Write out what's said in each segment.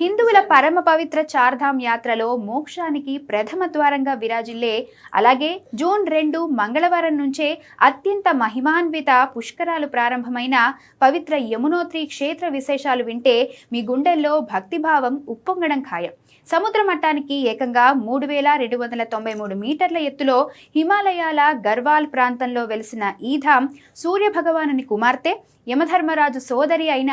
హిందువుల పరమ పవిత్ర చార్ధామ్ యాత్రలో మోక్షానికి ప్రథమ ద్వారంగా విరాజిల్లే, అలాగే జూన్ 2 మంగళవారం నుంచే అత్యంత మహిమాన్విత పుష్కరాలు ప్రారంభమైన పవిత్ర యమునోత్రి క్షేత్ర విశేషాలు వింటే మీ గుండెల్లో భక్తిభావం ఉప్పొంగడం ఖాయం. సముద్ర మట్టానికి ఏకంగా 3293 మీటర్ల ఎత్తులో హిమాలయాల గర్వాల్ ప్రాంతంలో వెలిసిన ఈ ధామ్ సూర్య భగవానుని కుమార్తె యమధర్మరాజు సోదరి అయిన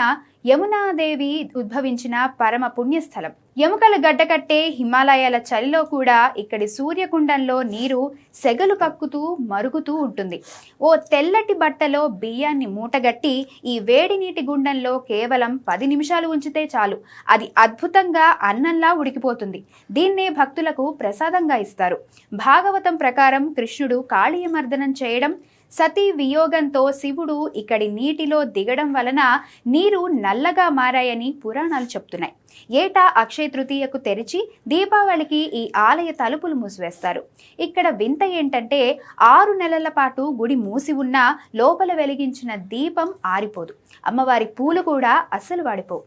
యమునాదేవి ఉద్భవించిన పరమ పుణ్యస్థలం. ఎముకలు గడ్డకట్టే హిమాలయాల చలిలో కూడా ఇక్కడి సూర్యకుండంలో నీరు సెగలు కక్కుతూ మరుగుతూ ఉంటుంది. ఓ తెల్లటి బట్టలో బియ్యాన్ని మూటగట్టి ఈ వేడి నీటి గుండంలో కేవలం 10 నిమిషాలు ఉంచితే చాలు, అది అద్భుతంగా అన్నంలా ఉడికిపోతుంది. దీన్నే భక్తులకు ప్రసాదంగా ఇస్తారు. భాగవతం ప్రకారం కృష్ణుడు కాళీయమర్దనం చేయడం, సతీ వియోగంతో శివుడు ఇక్కడి నీటిలో దిగడం వలన నీరు నల్లగా మారాయని పురాణాలు చెప్తున్నాయి. ఏటా అక్షయ తృతీయకు తెరిచి దీపావళికి ఈ ఆలయ తలుపులు మూసివేస్తారు. ఇక్కడ వింత ఏంటంటే 6 నెలల పాటు గుడి మూసి ఉన్నా లోపల వెలిగించిన దీపం ఆరిపోదు. అమ్మవారి పూలు కూడా అస్సలు వాడిపోవు.